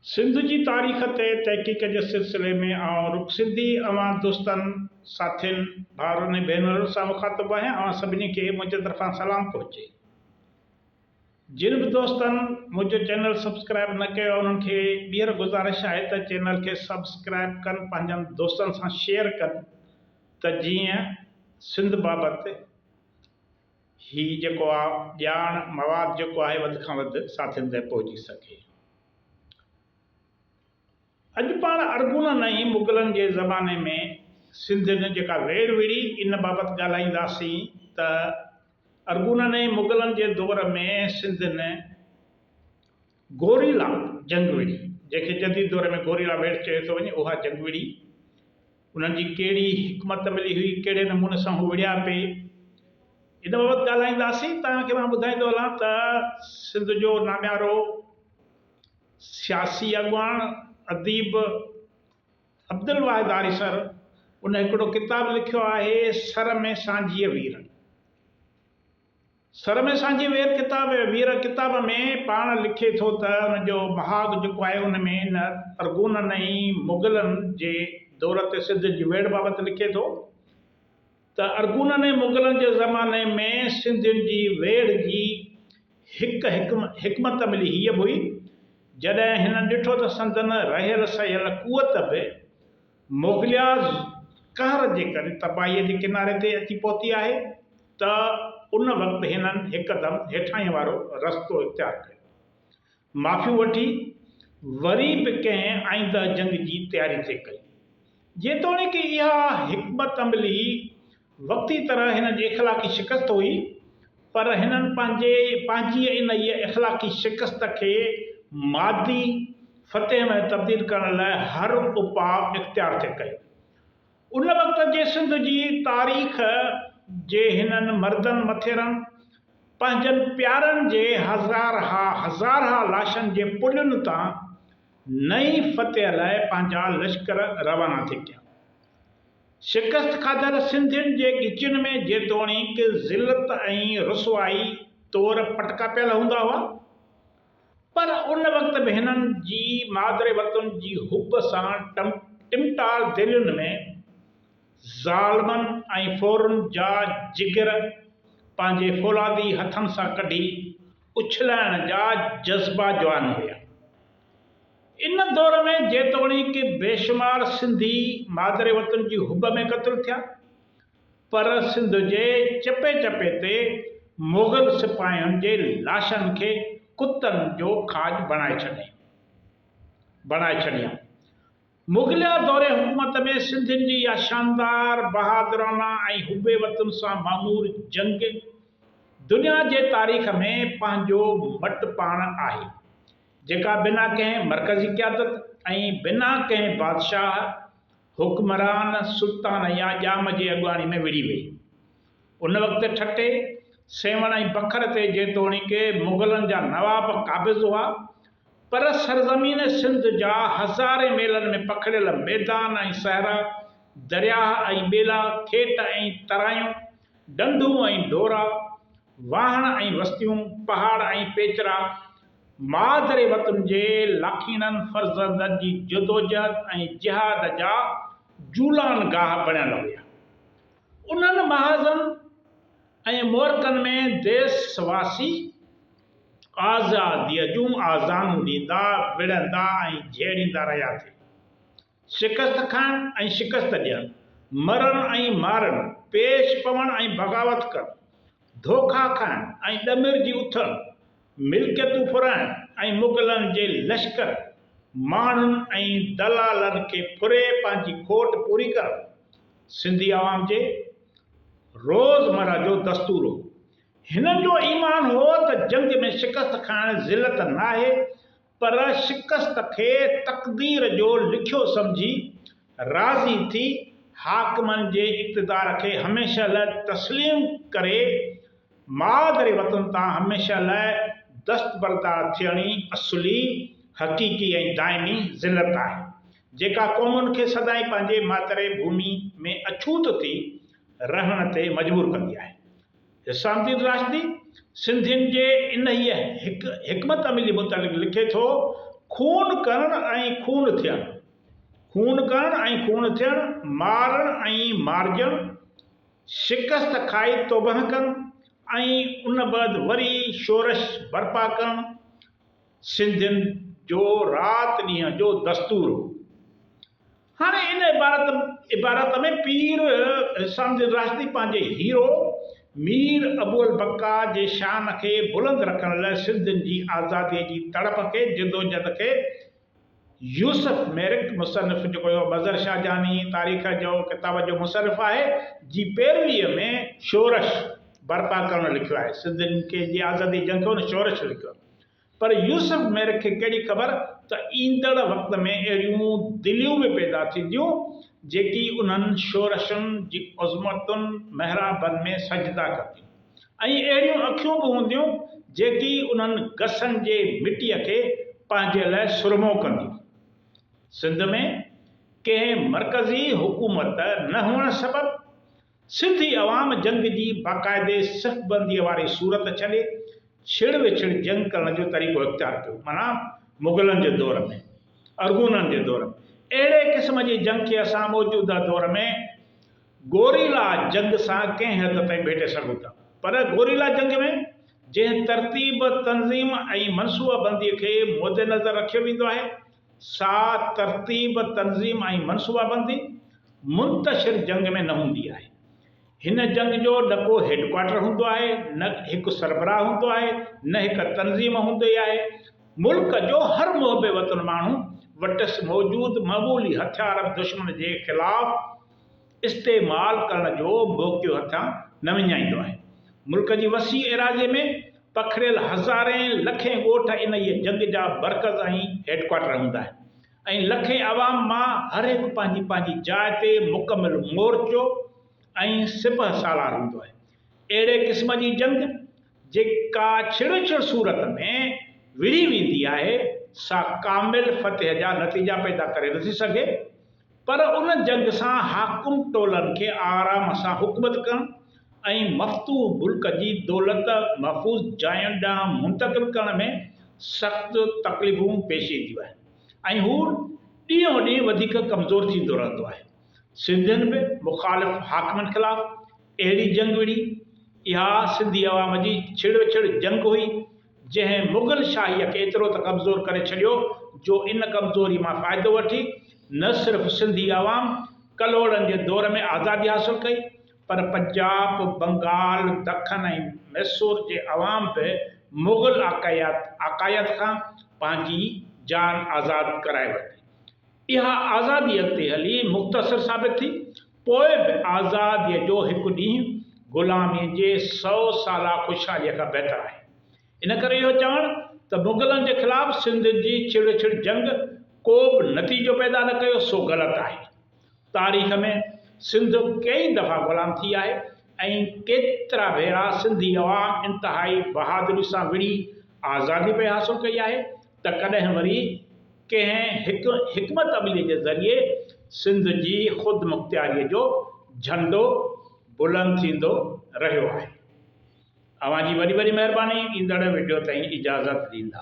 सिंध जी तारीख़ ते तहक़ीक़ जे सिलसिले में आउं रुख सिंधी अवां दोस्तनि साथियुनि भाउरनि ऐं भेनरुनि सां मुखातिबु आहियां। अवां सभिनी खे मुंहिंजे तरफ़ां सलाम पहुचे। जिन बि दोस्तनि मुंहिंजो चैनल सब्सक्राइब न कयो आहे उन्हनि खे ॿीहर गुज़ारिश आहे त चैनल खे सब्सक्राइब कनि, पंहिंजनि दोस्तनि सां शेयर कनि त जीअं सिंध बाबति ही जेको आहे ॼाण मवाद जेको आहे वधि खां वधि साथियुनि ताईं पहुची सघे। अॼु पाण अरगुननि ऐं मुग़लनि जे ज़माने में सिंधियुनि जेका वेड़ विड़ी इन बाबति ॻाल्हाईंदासीं त अरगुननि ऐं मुग़लनि जे दौर में सिंधियुनि गोरीला जंग विड़ी, जंहिंखे जदीद दौर में गोरीला वेड़ चयो थो वञे, उहा जंग विड़ी। उन्हनि जी कहिड़ी हिकमत मिली हुई, कहिड़े नमूने सां हू विड़िया पे, इन बाबति ॻाल्हाईंदासीं। तव्हांखे मां ॿुधाईंदो हलां त सिंध जो नाम्यारो सियासी अॻुवान अदीब अब्दुल वाहिद आरिसर उन हिकिड़ो किताबु लिखियो आहे सर में सांझीअ वीर। सर में सांझी वीर किताब में पाण लिखे थो त उनजो महाग जेको आहे उन में इन अरगुननि ऐं मुग़लनि जे दौर ते सिंध जी वेड़ बाबति लिखे थो त अरगुननि ऐं मुग़लनि जे ज़माने में सिंधियुनि जी वेड़ जी हिकमत मिली हीअ बि हुई, जॾहिं हिननि ॾिठो त संदनि रहियल सहियल कुवत बि मुग़लिया कहर जे करे तबाहीअ जे किनारे ते अची पहुती आहे, त उन वक़्तु हिननि हिकदमि हेठां वारो रस्तो इख़्तियार कयो, माफ़ियूं वठी वरी बि कंहिं आईंदह जंग जी तयारी ते कई। जेतोणीकि इहा हिकमत अमली वक़्ती तरह हिन जी इख़लाक़ी शिकस्त हुई, पर हिननि पंहिंजी इन इख़लाक़ी शिकस्त खे मादी फतेह में तब्दील करण लाइ हर उपाउ इख़्तियार थे कयो। उन वक़्त जे सिंध जी तारीख़ जे हिननि मर्दनि मथेरनि पंहिंजनि प्यारनि जे हज़ारहा लाशनि जे पुलियुनि तां नई फतेह लाइ पंहिंजा लश्कर रवाना थी कया। शिकस्त खाधल सिंधियुनि जे गिचियुनि में जेतोणीकि ज़िलत ऐं रुसवाई तौर पटका पियल हूंदा हुआ, पर उन वक़्त बि हिननि जी मादरे वतन जी हुब सां टिमटाल दिलयुनि में ज़ालमनि ऐं फ़ौरन जा जिगर पंहिंजे फौलादी हथनि सां कढी उछलाइण जा जज़्बा जवान हुया। इन दौर में जेतोणीकि बेशुमार सिंधी मादरे वतन जी हुब में क़त्ल थिया, पर सिंध जे चपे चपे ते मुग़ल सिपाहियुनि जे लाशनि खे कुतनि जो खाज बणाए छॾिया। मुग़लिया दौरे हुकूमत में सिंधियुनि जी इहा शानदार बहादुराना ऐं हुबे वतन सां मामूर जंग दुनिया जे तारीख़ में पंहिंजो मट पाण आहे, जेका बिना कंहिं मरकज़ी क़यादत ऐं बिना कंहिं बादशाह हुक्मरान सुल्तान या ॼाम जे अॻुवाणी में विड़ी वई। उन वक़्तु ठटे सेवण ऐं बखर ते जेतोणीकि मुग़लनि जा नवाब क़ाबिज़ हुआ, पर सरज़मीन सिंध जा हज़ारे मेलनि में पखड़ियल मैदान ऐं सहरा, दरिया ऐं ॿेला, खेत ऐं तरायूं, ॾंडूं ऐं ढोरा, वाहण ऐं वस्तियूं, पहाड़ ऐं पेचरा मादरे वतन जे लाखीननि फ़र्ज़ंदनि जी जदोजहद ऐं जिहाद जा जूलान गाह बणियल हुया। उन्हनि महाज़न ऐं मोरकनि में देशवासी आज़ादीअ जूं आज़ानूं ॾींदा, विढ़ंदा ऐं झेड़ींदा रहिया थे। शिकस्त खाइण ऐं शिकस्त ॾियण, मरण ऐं मारण, पेश पवण ऐं बग़ावत करण, धोखा खाइण ऐं ॾमिर जी उथण, मिल्कियतूं फुराइण ऐं मुग़लनि जे लश्कर माण्हुनि ऐं दलालनि खे फुरे पंहिंजी खोट पूरी करण सिंधी आवाम जे रोज़मर्रा जो दस्तूर हो। हिननि जो ईमान हो त जंग में शिकस्त खाइण ज़िलत नाहे, पर शिकस्त खे तक़दीर जो लिखियो सम्झी राज़ी थी हाकिमनि जे इक़्तिदार खे हमेशह लाइ तस्लीम करे मादरे वतन तां हमेशह लाइ दस्तबरदार थियणी असुली, हक़ीक़ी ऐं दाइमी ज़िलत आहे, जेका क़ौमुनि खे सदाईं पंहिंजे मादरे भूमि में अछूत थी रहण ते मजबूर कंदी आहे। हिसामुद्दीन राशिदी सिंधियुनि जे इन हिकमत अमली मुतलिक़ लिखे थो खून करण ऐं खून थियणु, खून करण ऐं खून थियणु, मारण ऐं मारजणु, शिकस्त खाई तौबह करणु ऐं उन बैदि वरी शोरश बर्पा करणु सिंधियुनि जो राति ॾींहं जो दस्तूर हो। हाणे इन इबारत में पीर हिसामुद्दीन राशिदी पंहिंजे हीरो मीर अबुल बक्का जे शान खे बुलंद रखण लाइ सिंधियुनि जी आज़ादीअ जी तड़प खे, जिदोजहद खे यूसुफ मेरिक मुसनिफ़ जेको बज़र शाहजानी तारीख़ जो किताब जो मुसनिफ़ आहे जी पैरवीअ में शोरश बर्पा करणु लिखियो आहे। सिंधियुनि खे जी आज़ादी जंग खे हुन शोरश लिखियो। पर यूसुफ मेरिक खे कहिड़ी ख़बर त ईंदड़ वक़्त में अहिड़ियूं दिलियूं बि पैदा थींदियूं जेकी उन्हनि शोरशुनि जी उज़मतुनि महराबनि में सजदा कंदियूं ऐं अहिड़ियूं अखियूं बि हूंदियूं जेकी उन्हनि गसनि जे मिटीअ खे पंहिंजे लाइ सुरमो कंदियूं। सिंध में कंहिं मरकज़ी हुकूमत न हुअण सबबि सिंधी अवाम जंग जी बाक़ाइदे सिफ़बंदीअ वारी सूरत छॾे छिड़ विछड़ जंग करण जो तरीक़ो इख़्तियार कयो। माना मुग़लनि जे दौर में, अरगूननि जे दौर में अहिड़े क़िस्म जी जंग खे असां मौजूदा दौर में गोरीला जंग सां कंहिं हद ताईं भेटे सघूं था। पर गोरीला जंग में जंहिं तरतीब तंज़ीम ऐं मनसूबाबंदीअ खे मुद्देनज़र रखियो वेंदो आहे, सा तरतीब तंज़ीम ऐं मनसूबाबंदी मुंतशिर जंग में न हूंदी आहे। हिन जंग जो न को हेडक्वार्टर हूंदो आहे, न हिकु सरबराह हूंदो आहे, न हिकु तंज़ीम हूंदी आहे। मुल्क जो हर मुहबे वतन माण्हू वटि मौजूदु मक़बूली हथियार दुश्मन जे ख़िलाफ़ इस्तेमाल करण जो मौक़ियो हथां न विञाईंदो आहे। मुल्क जी वसी एराज़े में पखिड़ियल हज़ारें लखें ॻोठ इन ये जंग जा मर्कज़ ऐं हेडक्वार्टर हूंदा आहिनि ऐं लखें अवाम मां हर हिकु पंहिंजी पंहिंजी जाइ ते मुकमिल मोर्चो ऐं सिपह सालार हूंदो आहे। अहिड़े क़िस्म जी जंग जेका छिड़ सूरत में विड़ी वेंदी आहे, सा कामिल फ़तेह जा नतीजा पैदा करे नथी सघे। पर उन जंग सां हाकुम टोलनि खे आराम सां हुकूमत करणु ऐं मफ़्तू मुल्क जी दौलत महफ़ूज़ जायुनि ॾांहुं मुंतक़िल करण में सख़्तु तकलीफ़ूं पेश ईंदियूं आहिनि ऐं हू ॾींहों ॾींहुं वधीक कमज़ोर थींदो रहंदो आहे। सिंधियुनि बि मुख़ालिफ़ हाकमनि ख़िलाफ़ अहिड़ी जंग विड़ी। इहा सिंधी अवाम जी छिड़ जंग हुई जंहिं मुग़ल शाहीअ खे एतिरो त कमज़ोर करे छॾियो जो इन कमज़ोरी मां फ़ाइदो वठी न सिर्फ़ सिंधी अवाम कलोड़नि जे दौर में आज़ादी हासिल कई, पर पंजाब, बंगाल, दखन ऐं मैसूर जे अवाम बि मुग़ल आकायत खां पंहिंजी जान आज़ादु कराए वरिती। इहा आज़ादी अॻिते हली मुख़्तसर साबित थी। पोइ बि आज़ादीअ जो हिकु ॾींहुं ग़ुलामीअ जे 100 साला ख़ुशहालीअ खां बहितर आहे। इन करे इहो चवणु त मुग़लनि जे ख़िलाफ़ सिंध जी छिड़ जंग को बि नतीजो पैदा न कयो, सो ग़लति आहे। तारीख़ में सिंध कई दफ़ा ग़ुलाम थी आहे ऐं केतिरा भेरा सिंधी अवाम इंतिहाई बहादुरी सां विड़ी आज़ादी पे हासिल कई आहे त कॾहिं वरी कंहिं हिकमत अमली जे ज़रिए सिंध जी ख़ुदि मुख़्तियारीअ जो झंडो बुलंद थींदो रहियो आहे। अवां जी वॾी वॾी महिरबानी। ईंदड़ वीडियो ताईं इजाज़त ॾींदा।